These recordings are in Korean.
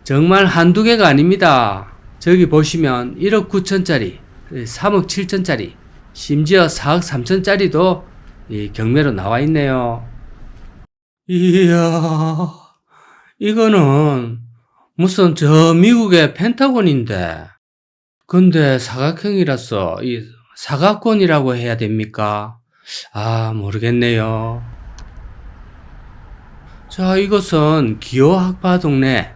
정말 한두 개가 아닙니다. 저기 보시면 1억 9천짜리, 3억 7천짜리, 심지어 4억 3천짜리도 이 경매로 나와 있네요. 이야, 이거는 무슨 저 미국의 펜타곤인데, 근데 사각형이라서 이 사각권이라고 해야 됩니까? 모르겠네요. 자, 이것은 기호학파 동네,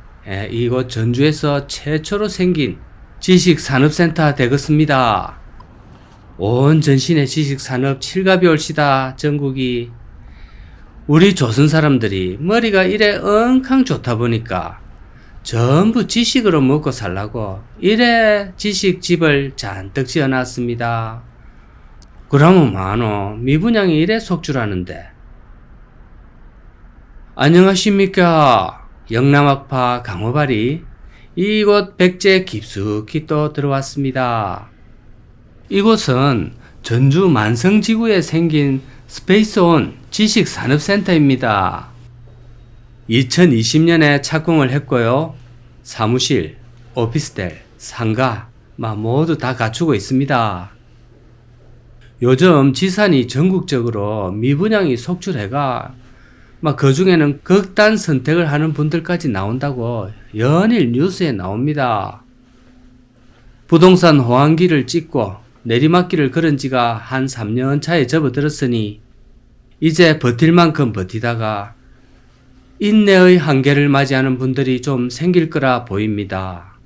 이곳 전주에서 최초로 생긴 지식산업센터 되겠습니다. 온 전신의 지식산업 칠갑이 올시다, 전국이. 우리 조선 사람들이 머리가 이래 엉캉 좋다 보니까 전부 지식으로 먹고 살라고 이래 지식집을 잔뜩 지어놨습니다. 그러면 많어 미분양이 이래 속출하는데. 안녕하십니까. 영남학파 강호발이 이곳 백제 깊숙이 또 들어왔습니다. 이곳은 전주 만성지구에 생긴 스페이스온 지식산업센터입니다. 2020년에 착공을 했고요. 사무실, 오피스텔, 상가 모두 다 갖추고 있습니다. 요즘 지산이 전국적으로 미분양이 속출해가 그 중에는 극단 선택을 하는 분들까지 나온다고 연일 뉴스에 나옵니다. 부동산 호황기를 찍고 내리막길을 걸은 지가 한 3년 차에 접어들었으니 이제 버틸 만큼 버티다가 인내의 한계를 맞이하는 분들이 좀 생길 거라 보입니다.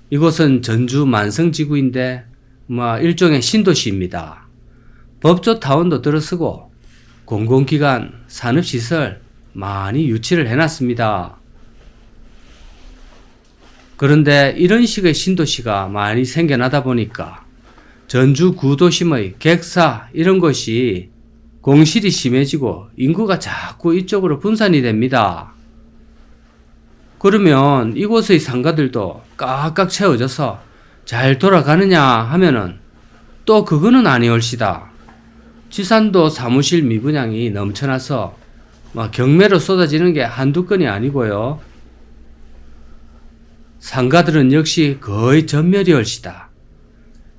이곳은 전주 만성지구인데 일종의 신도시입니다. 법조타운도 들어서고 공공기관, 산업시설 많이 유치를 해놨습니다. 그런데 이런 식의 신도시가 많이 생겨나다 보니까 전주 구도심의 객사 이런 것이 공실이 심해지고 인구가 자꾸 이쪽으로 분산이 됩니다. 그러면 이곳의 상가들도 꽉꽉 채워져서 잘 돌아가느냐 하면은 또 그거는 아니올시다. 지산도 사무실 미분양이 넘쳐나서 경매로 쏟아지는 게 한두 건이 아니고요. 상가들은 역시 거의 전멸이 올시다.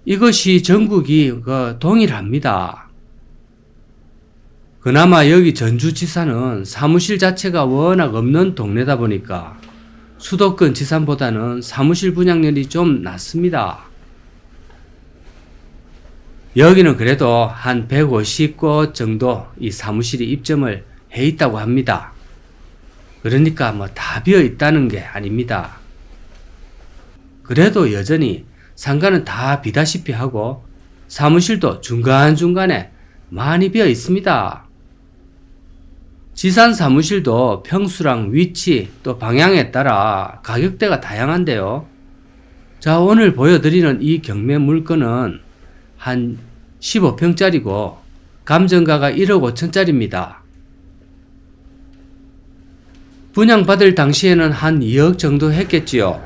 이것이 전국이 동일합니다. 그나마 여기 전주지사는 사무실 자체가 워낙 없는 동네다 보니까 수도권 지산보다는 사무실 분양률이 좀 낮습니다. 여기는 그래도 한 150곳 정도 이 사무실이 입점을 해 있다고 합니다. 그러니까 다 비어 있다는 게 아닙니다. 그래도 여전히 상가는 다 비다시피 하고 사무실도 중간중간에 많이 비어 있습니다. 지산 사무실도 평수랑 위치 또 방향에 따라 가격대가 다양한데요. 자, 오늘 보여드리는 이 경매 물건은 한 15평짜리고 감정가가 1억 5천짜리입니다. 분양받을 당시에는 한 2억 정도 했겠지요.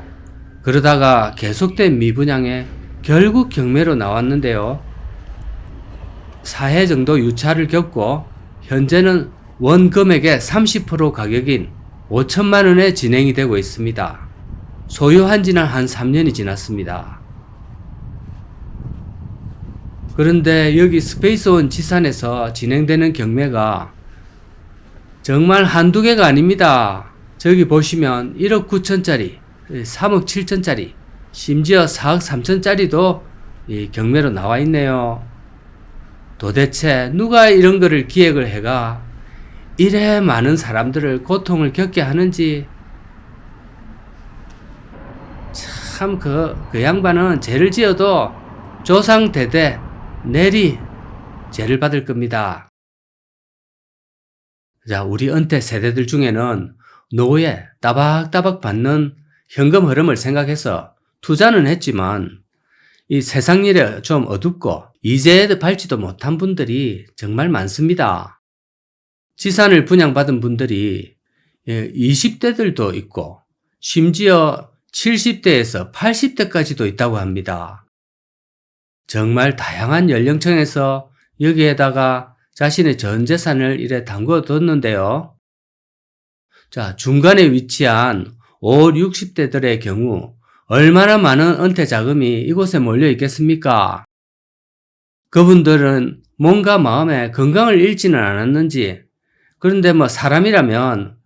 그러다가 계속된 미분양에 결국 경매로 나왔는데요. 4회 정도 유찰을 겪고 현재는 원금액의 30% 가격인 5천만 원에 진행이 되고 있습니다. 소유한 지는 한 3년이 지났습니다. 그런데 여기 스페이스온 지산에서 진행되는 경매가 정말 한두 개가 아닙니다. 저기 보시면 1억 9천짜리, 3억 7천짜리, 심지어 4억 3천짜리도 이 경매로 나와 있네요. 도대체 누가 이런 거를 기획을 해가 이래 많은 사람들을 고통을 겪게 하는지. 참 그 양반은 죄를 지어도 조상대대 내리 죄를 받을 겁니다. 자, 우리 은퇴 세대들 중에는 노후에 따박따박 받는 현금 흐름을 생각해서 투자는 했지만 이 세상 일에 좀 어둡고 이제도 밟지도 못한 분들이 정말 많습니다. 지산을 분양받은 분들이 20대들도 있고 심지어 70대에서 80대까지도 있다고 합니다. 정말 다양한 연령층에서 여기에다가 자신의 전 재산을 이래 담궈뒀는데요. 자, 중간에 위치한 5, 60대들의 경우 얼마나 많은 은퇴 자금이 이곳에 몰려 있겠습니까? 그분들은 몸과 마음에 건강을 잃지는 않았는지, 그런데 사람이라면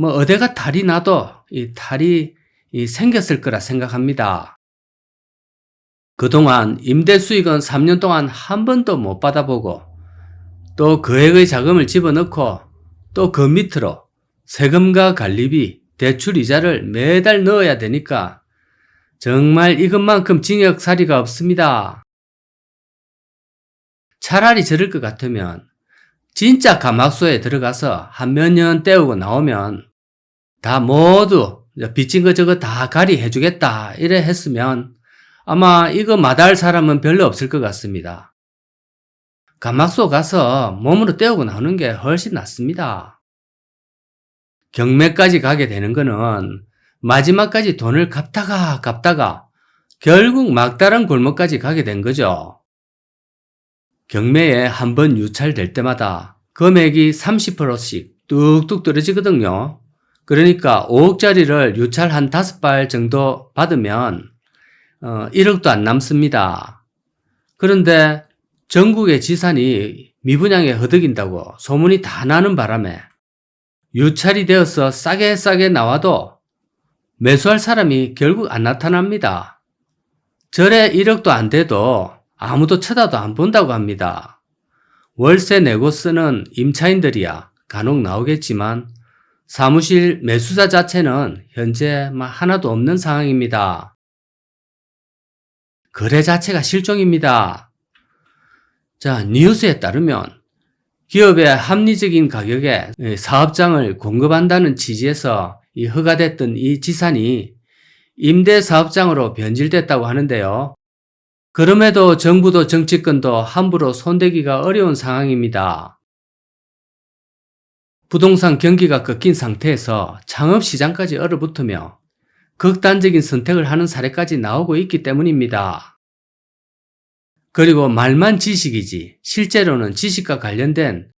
어디가 탈이 나도 이 탈이 생겼을 거라 생각합니다. 그동안 임대 수익은 3년 동안 한 번도 못 받아보고 또 거액의 자금을 집어넣고 또 그 밑으로 세금과 관리비, 대출 이자를 매달 넣어야 되니까 정말 이것만큼 징역살이가 없습니다. 차라리 저럴 것 같으면 진짜 감옥소에 들어가서 한 몇 년 때우고 나오면 다 모두 빚진 거 저거 다 가리해 주겠다 이래 했으면 아마 이거 마다할 사람은 별로 없을 것 같습니다. 감옥소 가서 몸으로 때우고 나오는 게 훨씬 낫습니다. 경매까지 가게 되는 거는 마지막까지 돈을 갚다가 결국 막다른 골목까지 가게 된 거죠. 경매에 한 번 유찰될 때마다 금액이 30%씩 뚝뚝 떨어지거든요. 그러니까 5억짜리를 유찰 한 5발 정도 받으면 1억도 안 남습니다. 그런데 전국의 지산이 미분양에 허덕인다고 소문이 다 나는 바람에 유찰이 되어서 싸게 나와도 매수할 사람이 결국 안 나타납니다. 절에 1억도 안 돼도 아무도 쳐다도 안 본다고 합니다. 월세 내고 쓰는 임차인들이야 간혹 나오겠지만 사무실 매수자 자체는 현재 하나도 없는 상황입니다. 거래 자체가 실종입니다. 자, 뉴스에 따르면 기업의 합리적인 가격에 사업장을 공급한다는 취지에서 허가됐던 이 지산이 임대사업장으로 변질됐다고 하는데요. 그럼에도 정부도 정치권도 함부로 손대기가 어려운 상황입니다. 부동산 경기가 꺾인 상태에서 창업시장까지 얼어붙으며 극단적인 선택을 하는 사례까지 나오고 있기 때문입니다. 그리고 말만 지식이지 실제로는 지식과 관련된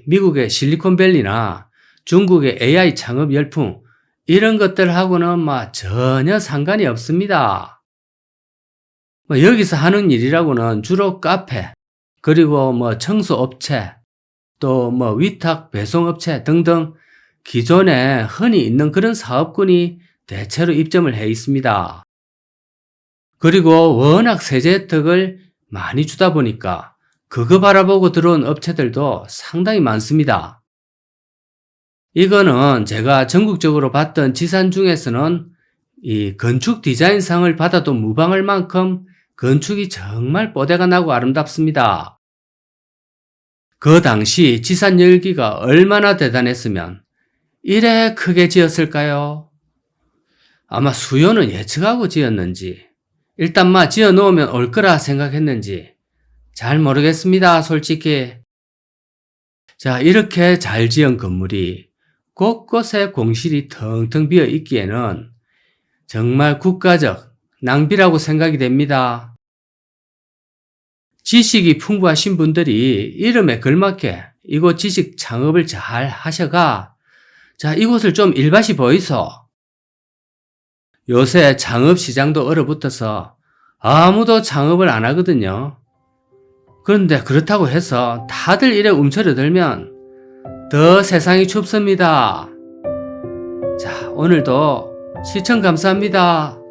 미국의 실리콘밸리나 중국의 AI 창업 열풍 이런 것들하고는 전혀 상관이 없습니다. 여기서 하는 일이라고는 주로 카페, 그리고 청소업체, 또 위탁 배송업체 등등 기존에 흔히 있는 그런 사업군이 대체로 입점을 해 있습니다. 그리고 워낙 세제 혜택을 많이 주다 보니까 그거 바라보고 들어온 업체들도 상당히 많습니다. 이거는 제가 전국적으로 봤던 지산 중에서는 이 건축 디자인상을 받아도 무방할 만큼 건축이 정말 뽀대가 나고 아름답습니다. 그 당시 지산 열기가 얼마나 대단했으면 이래 크게 지었을까요? 아마 수요는 예측하고 지었는지 일단 지어 놓으면 올 거라 생각했는지 잘 모르겠습니다, 솔직히. 자, 이렇게 잘 지은 건물이 곳곳에 공실이 텅텅 비어 있기에는 정말 국가적 낭비라고 생각이 됩니다. 지식이 풍부하신 분들이 이름에 걸맞게 이곳 지식 창업을 잘 하셔가 자, 이곳을 좀 일밭이 보이소. 요새 창업 시장도 얼어붙어서 아무도 창업을 안 하거든요. 그런데 그렇다고 해서 다들 이래 움츠러들면 더 세상이 춥습니다. 자, 오늘도 시청 감사합니다.